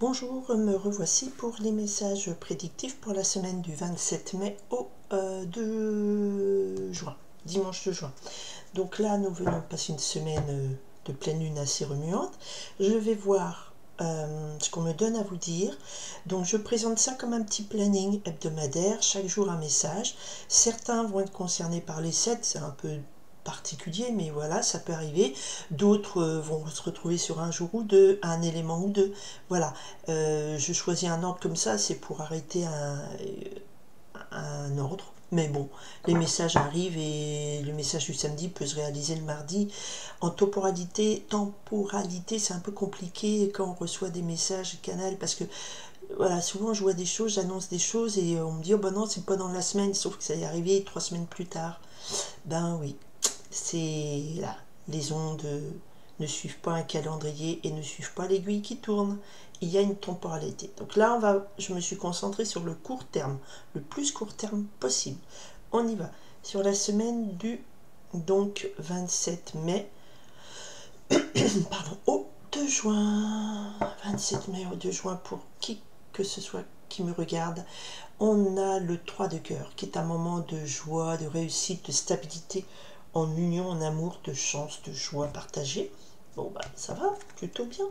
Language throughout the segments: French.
Bonjour, me revoici pour les messages prédictifs pour la semaine du 27 mai au 2 juin, dimanche 2 juin. Donc là, nous venons de passer une semaine de pleine lune assez remuante. Je vais voir ce qu'on me donne à vous dire. Donc je présente ça comme un petit planning hebdomadaire, chaque jour un message. Certains vont être concernés par les 7, c'est un peu particulier, mais voilà, ça peut arriver. D'autres vont se retrouver sur un jour ou deux, un élément ou deux. Voilà, je choisis un ordre comme ça, c'est pour arrêter un ordre. Mais bon, les messages arrivent et le message du samedi peut se réaliser le mardi. En temporalité, c'est un peu compliqué quand on reçoit des messages canal parce que voilà, souvent je vois des choses, j'annonce des choses et on me dit oh ben non, c'est pas dans la semaine, sauf que ça est arrivé 3 semaines plus tard. Ben oui, c'est là, les ondes ne suivent pas un calendrier et ne suivent pas l'aiguille qui tourne. Il y a une temporalité. Donc là, je me suis concentrée sur le court terme, le plus court terme possible. On y va. Sur la semaine du donc 27 mai, pardon, au 2 juin. 27 mai au 2 juin pour qui que ce soit qui me regarde. On a le 3 de cœur qui est un moment de joie, de réussite, de stabilité en union, en amour, de chance, de joie partagée. Bon, bah, ça va, plutôt bien.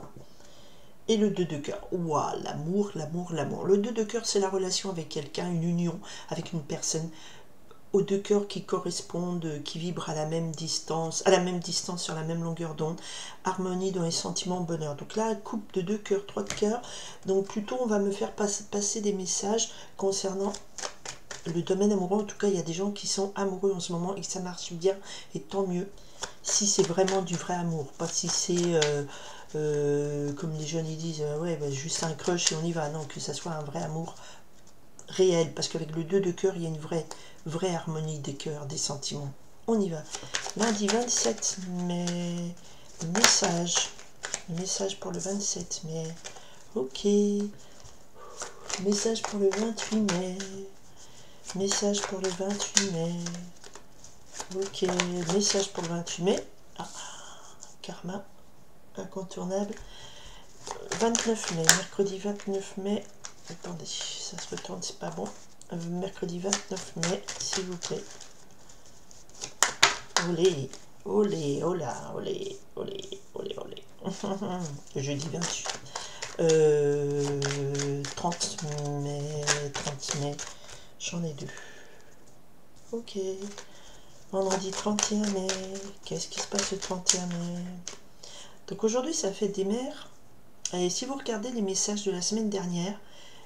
Et le 2 de cœur, waouh, l'amour, l'amour, l'amour. Le 2 de cœur, c'est la relation avec quelqu'un, une union avec une personne. Aux deux cœurs qui correspondent, qui vibrent à la même distance, sur la même longueur d'onde, harmonie dans les sentiments, bonheur. Donc là, couple de 2 cœurs, 3 de cœur. Donc plutôt, on va me faire passer des messages concernant le domaine amoureux. En tout cas, il y a des gens qui sont amoureux en ce moment et que ça marche bien, et tant mieux. Si c'est vraiment du vrai amour, pas si c'est comme les jeunes ils disent ouais bah, juste un crush et on y va. Non, que ça soit un vrai amour réel, parce qu'avec le 2 de cœur, il y a une vraie harmonie des cœurs, des sentiments. On y va. Lundi 27 mai, message pour le 27 mai. Ok. Message pour le 28 mai. Message pour le 28 mai. Ok. Message pour le 28 mai. Ah, karma. Incontournable. 29 mai. Mercredi 29 mai. Attendez, ça se retourne, c'est pas bon. Mercredi 29 mai, s'il vous plaît. Olé, olé, hola, olé, olé, olé, olé. Jeudi 28. 30 mai, j'en ai deux. Ok. Vendredi 31 mai, qu'est-ce qui se passe le 31 mai? Donc aujourd'hui, ça fait des mères. Et si vous regardez les messages de la semaine dernière,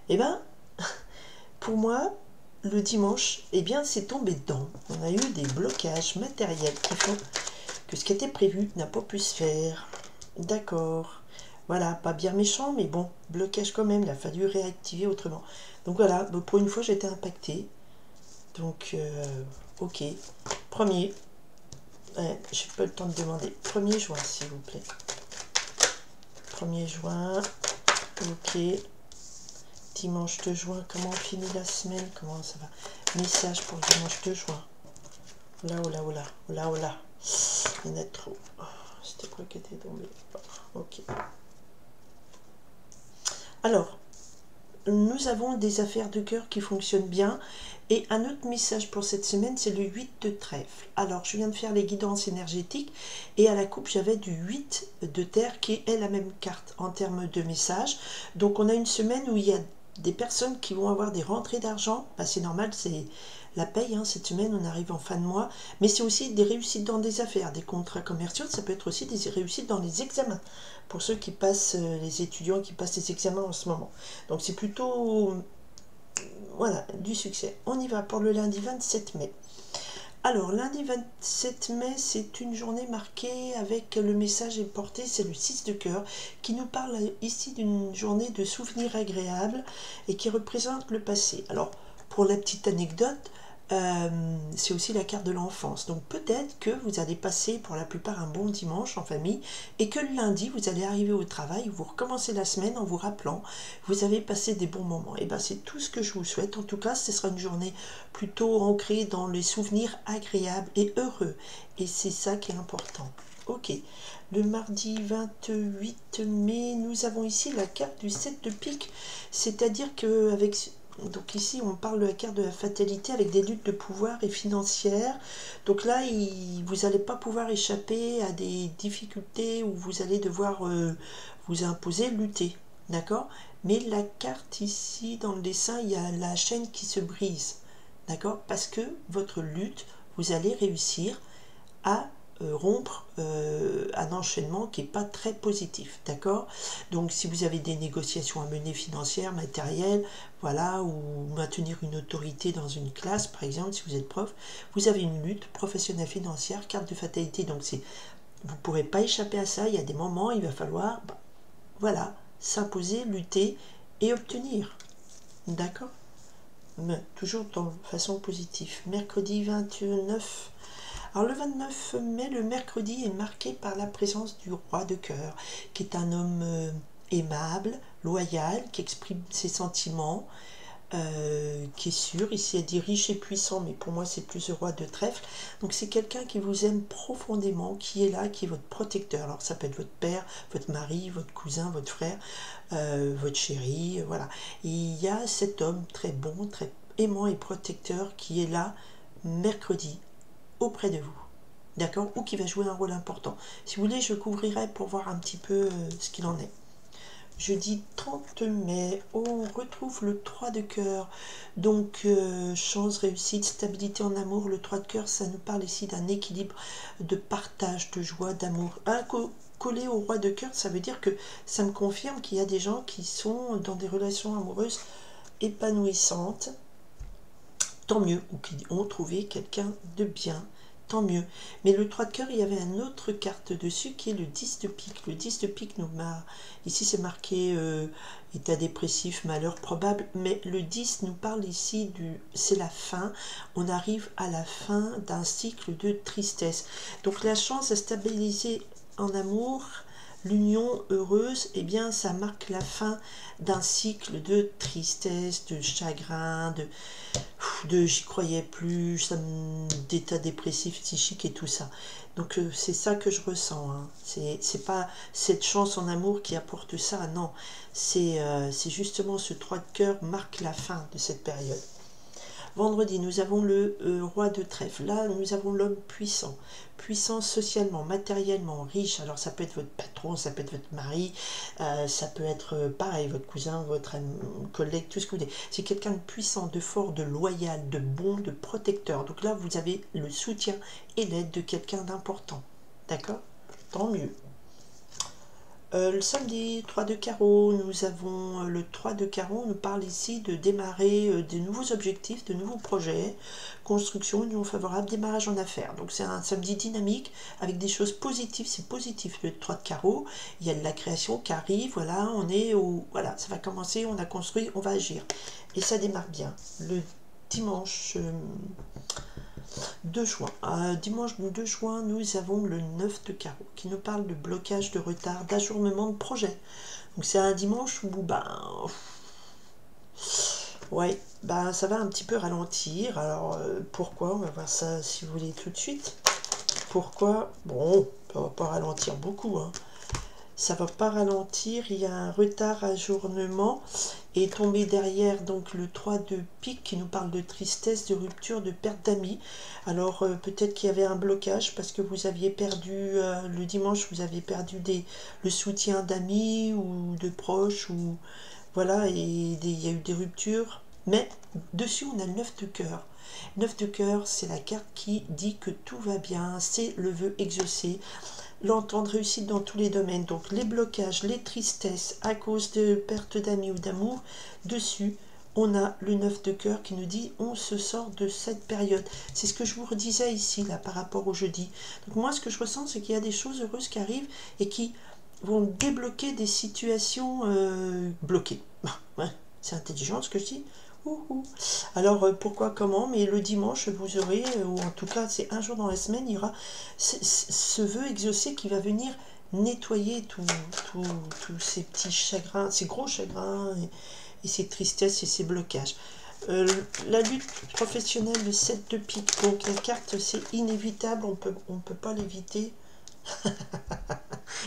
eh ben, pour moi, le dimanche, eh bien, c'est tombé dedans. On a eu des blocages matériels qui font que ce qui était prévu n'a pas pu se faire. D'accord. Voilà, pas bien méchant, mais bon, blocage quand même, il a fallu réactiver autrement. Donc voilà, pour une fois, j'étais impactée. Donc, ok. Premier, j'ai pas le temps de demander. 1er juin, s'il vous plaît. 1er juin, ok. Dimanche 2 juin, comment on finit la semaine? Comment ça va? Message pour le dimanche 2 juin. Oh là, oh là, oh là, oh là, oh là. Il y en a trop. Oh, c'était quoi qui était tombé? Ok. Alors, nous avons des affaires de cœur qui fonctionnent bien. Et un autre message pour cette semaine, c'est le 8 de trèfle. Alors, je viens de faire les guidances énergétiques. Et à la coupe, j'avais du 8 de terre qui est la même carte en termes de message. Donc, on a une semaine où il y a des personnes qui vont avoir des rentrées d'argent. Bah, c'est normal, c'est la paye. Hein, cette semaine, on arrive en fin de mois. Mais c'est aussi des réussites dans des affaires, des contrats commerciaux. Ça peut être aussi des réussites dans les examens. Pour ceux qui passent, les étudiants qui passent les examens en ce moment. Donc, c'est plutôt... voilà, du succès. On y va pour le lundi 27 mai. Alors, lundi 27 mai, c'est une journée marquée avec le message est porté, c'est le 6 de cœur, qui nous parle ici d'une journée de souvenirs agréables et qui représente le passé. Alors, pour la petite anecdote, c'est aussi la carte de l'enfance. Donc peut-être que vous allez passer pour la plupart un bon dimanche en famille et que le lundi, vous allez arriver au travail, vous recommencez la semaine en vous rappelant, vous avez passé des bons moments. Et bien c'est tout ce que je vous souhaite. En tout cas, ce sera une journée plutôt ancrée dans les souvenirs agréables et heureux. Et c'est ça qui est important. Ok. Le mardi 28 mai, nous avons ici la carte du 7 de pique. C'est-à-dire que avec... Donc ici, on parle de la carte de la fatalité avec des luttes de pouvoir et financières. Donc là, vous n'allez pas pouvoir échapper à des difficultés où vous allez devoir vous imposer, lutter. D'accord? Mais la carte ici, dans le dessin, il y a la chaîne qui se brise. D'accord? Parce que votre lutte, vous allez réussir à rompre un enchaînement qui n'est pas très positif, d'accord? Donc si vous avez des négociations à mener financières, matérielles, voilà, ou maintenir une autorité dans une classe, par exemple, si vous êtes prof, vous avez une lutte professionnelle financière, carte de fatalité, donc c'est, vous ne pourrez pas échapper à ça, il y a des moments, il va falloir, voilà, s'imposer, lutter et obtenir, d'accord? Mais toujours de façon positive. Mercredi 29. Alors le 29 mai, le mercredi est marqué par la présence du roi de cœur, qui est un homme aimable, loyal, qui exprime ses sentiments, qui est sûr. Ici, elle dit riche et puissant, mais pour moi, c'est plus le roi de trèfle. Donc c'est quelqu'un qui vous aime profondément, qui est là, qui est votre protecteur. Alors ça peut être votre père, votre mari, votre cousin, votre frère, votre chéri, voilà. Et il y a cet homme très bon, très aimant et protecteur qui est là mercredi auprès de vous, d'accord, ou qui va jouer un rôle important. Si vous voulez, je couvrirai pour voir un petit peu ce qu'il en est. Jeudi 30 mai, on retrouve le 3 de cœur, donc chance, réussite, stabilité en amour. Le 3 de cœur, ça nous parle ici d'un équilibre, de partage, de joie, d'amour. Collé au roi de cœur, ça veut dire que ça me confirme qu'il y a des gens qui sont dans des relations amoureuses épanouissantes, tant mieux, ou qui ont trouvé quelqu'un de bien, tant mieux. Mais le 3 de cœur, il y avait une autre carte dessus qui est le 10 de pique. Le 10 de pique, ici c'est marqué état dépressif, malheur probable, mais le 10 nous parle ici c'est la fin. On arrive à la fin d'un cycle de tristesse. Donc la chance à stabiliser en amour, l'union heureuse, eh bien ça marque la fin d'un cycle de tristesse, de chagrin, de j'y croyais plus, d'état dépressif, psychique et tout ça. Donc c'est ça que je ressens. Hein. C'est pas cette chance en amour qui apporte ça, non. C'est justement ce 3 de cœur marque la fin de cette période. Vendredi, nous avons le roi de trèfle. Là, nous avons l'homme puissant. Puissant socialement, matériellement, riche. Alors, ça peut être votre patron, ça peut être votre mari, ça peut être pareil, votre cousin, votre collègue, tout ce que vous voulez. C'est quelqu'un de puissant, de fort, de loyal, de bon, de protecteur. Donc là, vous avez le soutien et l'aide de quelqu'un d'important. D'accord? Tant mieux. Le samedi 3 de carreau, nous avons le 3 de carreau, on nous parle ici de démarrer de nouveaux objectifs, de nouveaux projets, construction, union favorable, démarrage en affaires. Donc c'est un samedi dynamique avec des choses positives, c'est positif le 3 de carreau, il y a de la création qui arrive, voilà, voilà, ça va commencer, on a construit, on va agir. Et ça démarre bien. Le dimanche 2 juin. Dimanche 2 juin, nous avons le 9 de carreau qui nous parle de blocage, de retard, d'ajournement de projet. Donc c'est un dimanche où ouais, ça va un petit peu ralentir. Alors pourquoi? On va voir ça si vous voulez tout de suite. Pourquoi? Bon, ça va pas ralentir beaucoup, hein. Ça va pas ralentir, il y a un retard, ajournement, et tomber derrière donc le 3 de pique qui nous parle de tristesse, de rupture, de perte d'amis. Alors peut-être qu'il y avait un blocage parce que vous aviez perdu, le dimanche, vous aviez perdu le soutien d'amis ou de proches, ou voilà, et il y a eu des ruptures. Mais dessus, on a le 9 de cœur. 9 de cœur, c'est la carte qui dit que tout va bien, c'est le vœu exaucé. L'entendre réussite dans tous les domaines. Donc les blocages, les tristesses à cause de perte d'amis ou d'amour, dessus, on a le 9 de cœur qui nous dit on se sort de cette période. C'est ce que je vous redisais ici, là, par rapport au jeudi. Donc moi, ce que je ressens, c'est qu'il y a des choses heureuses qui arrivent et qui vont débloquer des situations bloquées. Ouais, c'est intelligent ce que je dis. Alors pourquoi, comment, mais le dimanche vous aurez, ou en tout cas c'est un jour dans la semaine, il y aura ce vœu exaucé qui va venir nettoyer tous ces petits chagrins, ces gros chagrins et ces tristesses et ces blocages. La lutte professionnelle, le 7 de pique, donc la carte c'est inévitable, on peut pas l'éviter.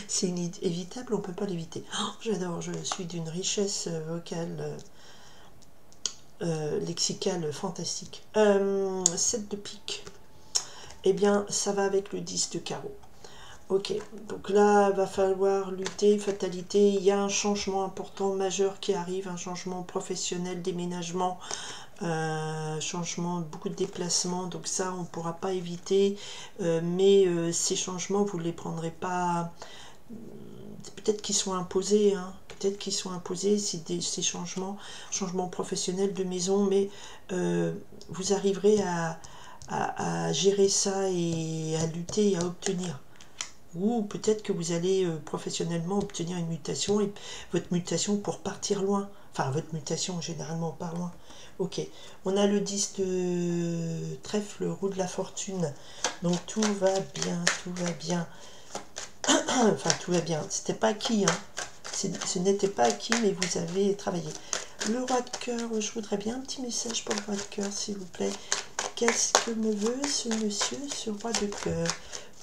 C'est inévitable, on ne peut pas l'éviter. Oh, j'adore, je suis d'une richesse vocale, lexicale fantastique. 7 de pique. Eh bien, ça va avec le 10 de carreau. Ok, donc là, va falloir lutter, fatalité. Il y a un changement important, majeur qui arrive, un changement professionnel, déménagement, changement, beaucoup de déplacements. Donc ça, on ne pourra pas éviter. Mais ces changements, vous ne les prendrez pas. Peut-être qu'ils sont imposés, hein. Peut-être qu'ils sont imposés, ces changements professionnels de maison, mais vous arriverez à gérer ça et à lutter et à obtenir. Ou peut-être que vous allez professionnellement obtenir une mutation, et votre mutation pour partir loin. Enfin, votre mutation généralement par loin. Ok, on a le 10 de trèfle, roue de la fortune. Donc tout va bien, tout va bien. Enfin, tout va bien. C'était pas acquis, hein. Ce n'était pas acquis, mais vous avez travaillé. Le roi de cœur, je voudrais bien un petit message pour le roi de cœur, s'il vous plaît. Qu'est-ce que me veut ce monsieur, ce roi de cœur?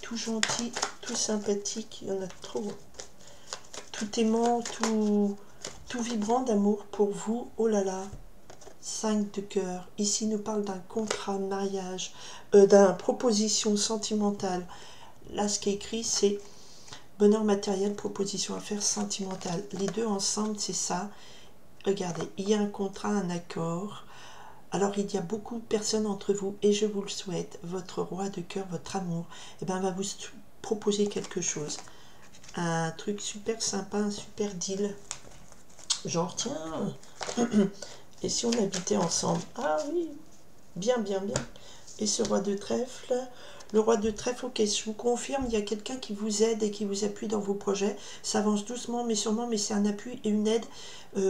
Tout gentil, tout sympathique, il y en a trop. Tout aimant, tout vibrant d'amour pour vous. Oh là là, 5 de cœur. Ici, il nous parle d'un contrat de mariage, d'une proposition sentimentale. Là, ce qui est écrit, c'est bonheur matériel, proposition à faire sentimentale. Les deux ensemble, c'est ça. Regardez, il y a un contrat, un accord. Alors, il y a beaucoup de personnes entre vous, et je vous le souhaite, votre roi de cœur, votre amour, eh ben, va vous proposer quelque chose. Un truc super sympa, un super deal. Genre, tiens, et si on habitait ensemble? Ah oui, bien, bien, bien. Et ce roi de trèfle, le roi de trèfle, ok, je vous confirme, il y a quelqu'un qui vous aide et qui vous appuie dans vos projets. Ça avance doucement, mais sûrement, mais c'est un appui et une aide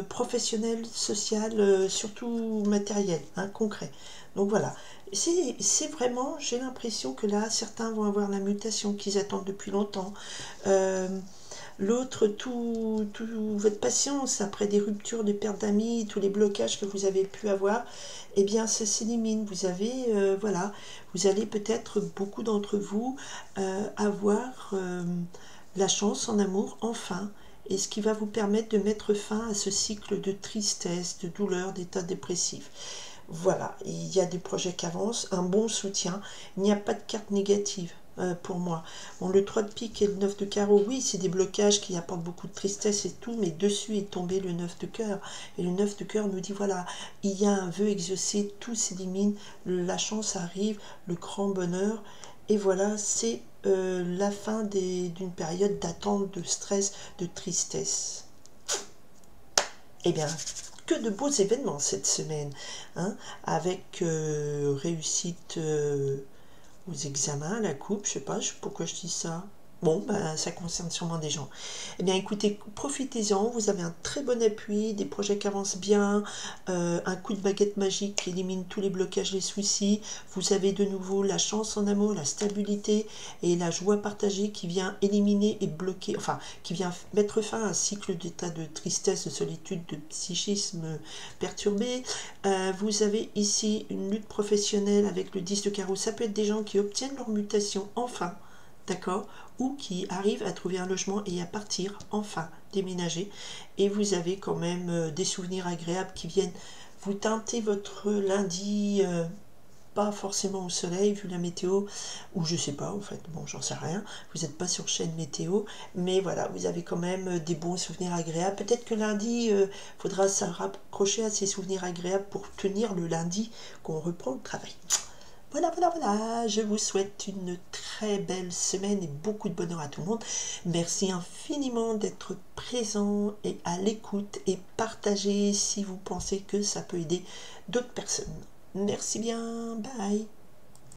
professionnelle, sociale, surtout matérielle, hein, concret. Donc voilà, c'est vraiment, j'ai l'impression que là, certains vont avoir la mutation qu'ils attendent depuis longtemps. L'autre, tout votre patience après des ruptures, des pertes d'amis, tous les blocages que vous avez pu avoir, eh bien ça s'élimine. Vous avez, voilà, vous allez peut-être, beaucoup d'entre vous, avoir la chance en amour, enfin, et ce qui va vous permettre de mettre fin à ce cycle de tristesse, de douleur, d'état dépressif. Voilà, il y a des projets qui avancent, un bon soutien, il n'y a pas de carte négative. Pour moi. Bon, le 3 de pique et le 9 de carreau, oui, c'est des blocages qui apportent beaucoup de tristesse et tout, mais dessus est tombé le 9 de cœur. Et le 9 de cœur nous dit, voilà, il y a un vœu exaucé, tout s'élimine, la chance arrive, le grand bonheur, et voilà, c'est la fin d'une période d'attente, de stress, de tristesse. Eh bien, que de beaux événements cette semaine, hein, avec réussite aux examens, à la coupe, je sais pas pourquoi je dis ça. Bon, ben, ça concerne sûrement des gens. Eh bien, écoutez, profitez-en, vous avez un très bon appui, des projets qui avancent bien, un coup de baguette magique qui élimine tous les blocages, les soucis. Vous avez de nouveau la chance en amour, la stabilité et la joie partagée qui vient éliminer et bloquer, enfin, qui vient mettre fin à un cycle d'état de tristesse, de solitude, de psychisme perturbé. Vous avez ici une lutte professionnelle avec le 10 de carreau. Ça peut être des gens qui obtiennent leur mutation, enfin, d'accord, ou qui arrivent à trouver un logement et à partir, enfin, déménager. Et vous avez quand même des souvenirs agréables qui viennent vous teinter votre lundi, pas forcément au soleil vu la météo, ou je sais pas en fait, bon j'en sais rien, vous n'êtes pas sur chaîne météo, mais voilà, vous avez quand même des bons souvenirs agréables. Peut-être que lundi, faudra se raccrocher à ces souvenirs agréables pour tenir le lundi qu'on reprend le travail. Voilà, voilà, voilà, je vous souhaite une très belle semaine et beaucoup de bonheur à tout le monde. Merci infiniment d'être présent et à l'écoute et partagez si vous pensez que ça peut aider d'autres personnes. Merci bien, bye.